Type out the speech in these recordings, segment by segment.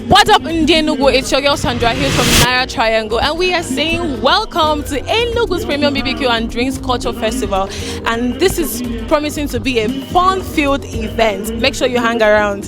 What's up in Enugu? It's your girl Sandra here from Naira Triangle, and we are saying welcome to Enugu's Premium BBQ and Drinks Culture Festival. And this is promising to be a fun-filled event. Make sure you hang around.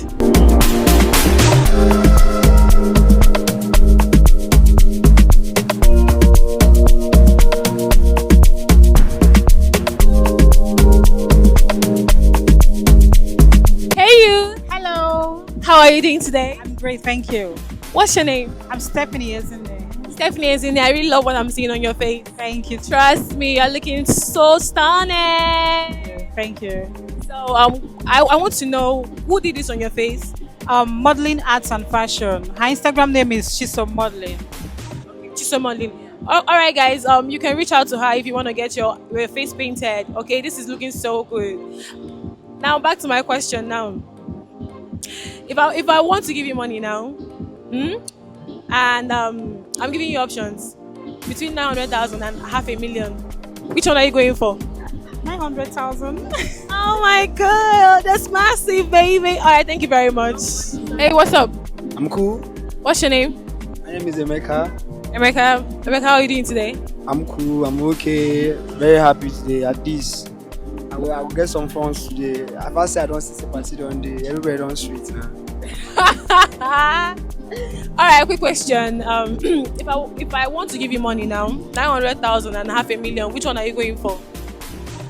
Hey you! Hello. How are you doing today? I'm great, thank you. What's your name? I'm Stephanie, isn't it? Stephanie is in there. I really love what I'm seeing on your face. Thank you. Trust me, you're looking so stunning. Thank you. So I want to know who did this on your face. Modeling, arts, and fashion. Her Instagram name is Chiso Modeling. Chisom Modeling. All right, guys. You can reach out to her if you want to get your face painted. Okay, this is looking so good. Now back to my question. Now, if I want to give you money now, and I'm giving you options between 900,000 and half a million, which one are you going for? 900,000. Oh my god, that's massive, baby. All right, thank you very much. Hey, what's up? I'm cool. What's your name? My name is Emeka. Emeka, how are you doing today? I'm cool. I'm okay. Very happy today. At least I will get some funds today. If I say I don't see party on day, everybody on street now. All right, quick question. If I want to give you money now, 900,000 and half a million, which one are you going for?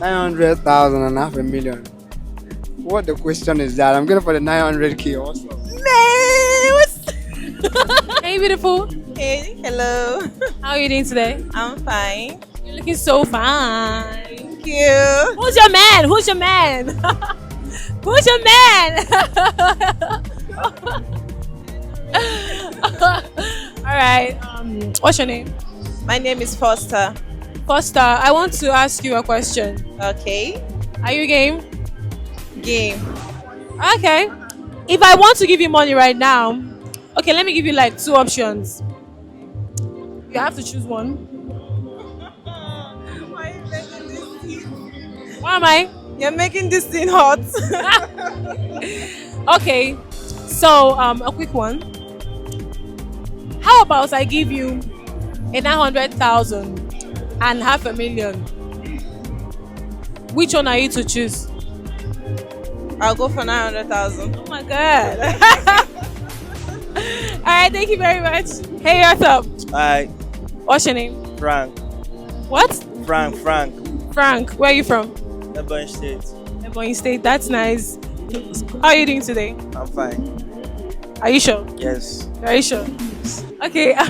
900,000 and half a million. What the question is that? I'm going for the 900k also. Hey, beautiful. Hey, hello. How are you doing today? I'm fine. You're looking so fine. Thank you. Who's your man? Who's your man? Who's your man? All right. What's your name? My name is Foster. Foster, I want to ask you a question. Okay. Are you game? Game. Okay. If I want to give you money right now, okay, let me give you like two options. You have to choose one. Why are you making this thing? What am I? You're making this thing hot. Okay. So, a quick one. How about I give you a 900,000 and half a million? Which one are you to choose? I'll go for 900,000. Oh my god. All right, thank you very much. Hey, what's up? Hi, What's your name? Frank. What? Frank. Frank. Where are you from? Ebony State. Ebony State. That's nice. How are you doing today? I'm fine. Are you sure? Yes. Very sure. Okay, a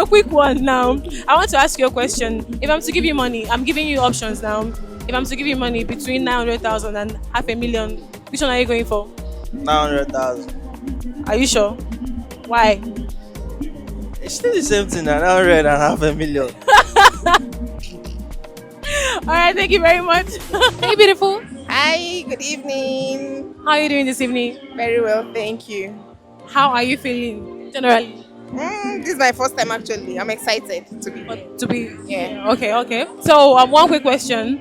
quick one now. I want to ask you a question. If I'm to give you money, I'm giving you options now. If I'm to give you money between 900,000 and half a million, which one are you going for? 900,000. Are you sure? Why? It's still the same thing. 900 and half a million. All right, thank you very much. Hey, beautiful. Hi, good evening. How are you doing this evening? Very well, thank you. How are you feeling generally? This is my first time actually. I'm excited to be here. To be Yeah. Okay. So one quick question.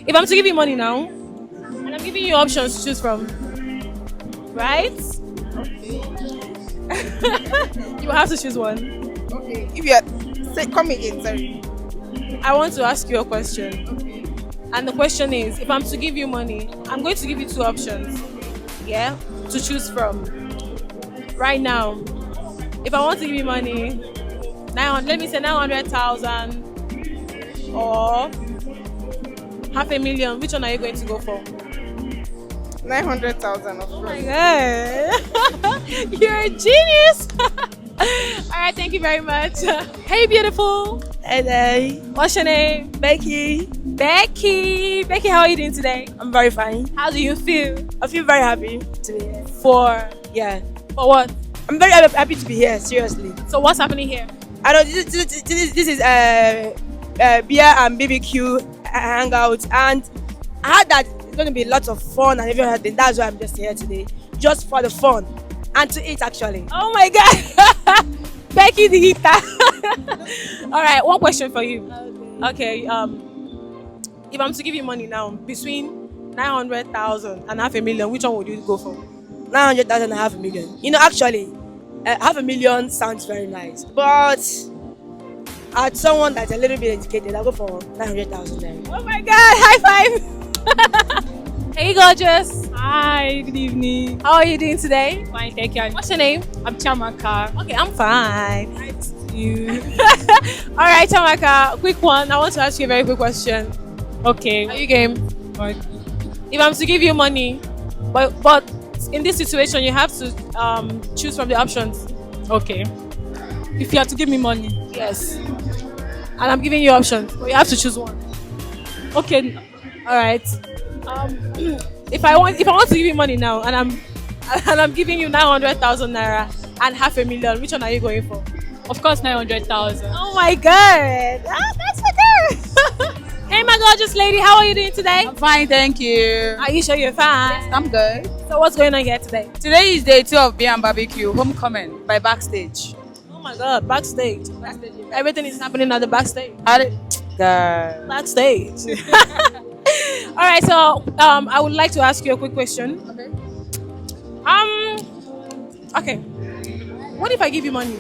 If I'm to give you money now, and I'm giving you options to choose from, right? You have to choose one. Okay. If you're come again, sorry. I want to ask you a question. And the question is, if I'm to give you money, I'm going to give you two options. Yeah? To choose from. Right now. If I want to give you money, let me say 900,000 or half a million, which one are you going to go for? 900,000 of Oh course. my god. You're a genius. All right, thank you very much. Hey, beautiful. Hey, What's your name? Becky. Becky. Becky, how are you doing today? I'm very fine. How do you feel? I feel very happy to be here. For For what? I'm very happy to be here. Seriously. So what's happening here? I know this is beer and BBQ hangout, and I heard that it's going to be lots of fun and everything. That's why I'm just here today, just for the fun and to eat actually. Oh my god. Becky the eater. All right, one question for you. Okay. If I'm to give you money now between 900,000 and half a million, which one would you go for? 900,000 and half a million. You know, actually, half a million sounds very nice, but at someone that's a little bit educated, I'll go for 900,000 naira. Oh my God! High five. Hey, gorgeous. Hi, good evening. How are you doing today? Fine, thank you. What's your name? I'm Chamaka. Okay, I'm fine. Nice to you. All right, Tamaka. Quick one. I want to ask you a very quick question. Okay. Are you game? But If I'm to give you money, but in this situation you have to choose from the options. okay. If you have to give me money. Yes. And I'm giving you options, but you have to choose one. Okay. All right. If I want to give you money now, and I'm giving you 900,000 naira and half a million, which one are you going for? Of course, 900,000. Oh my God! That's so good. Hey, my gorgeous lady, how are you doing today? I'm fine, thank you. Are you sure you're fine? I'm good. So what's going on here today? Today is day 2 of BBQ Homecoming by Backstage. Oh my God, backstage. Everything is happening at the backstage. How did God? Backstage. All right, so I would like to ask you a quick question. Okay. What if I give you money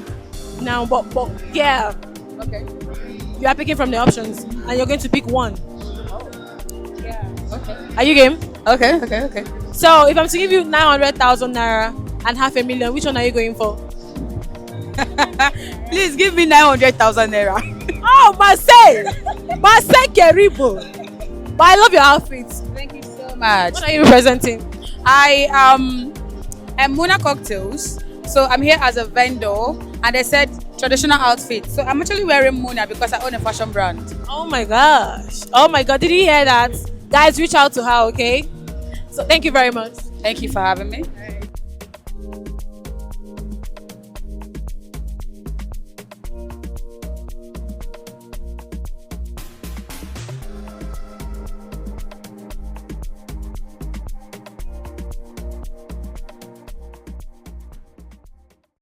now, but yeah, Okay. you are picking from the options and you're going to pick one. Okay. Are you game? Okay. So if I'm to give you 900,000 naira and half a million, which one are you going for? Please give me 900,000 naira. Oh, Marcel Keribo. But I love your outfits. Thank you so much. What are you representing? I am Muna Cocktails. So I'm here as a vendor, and they said traditional outfit. So I'm actually wearing Muna because I own a fashion brand. Oh my gosh. Oh my God. Did you hear that? Guys, reach out to her, okay? So thank you very much. Thank you for having me.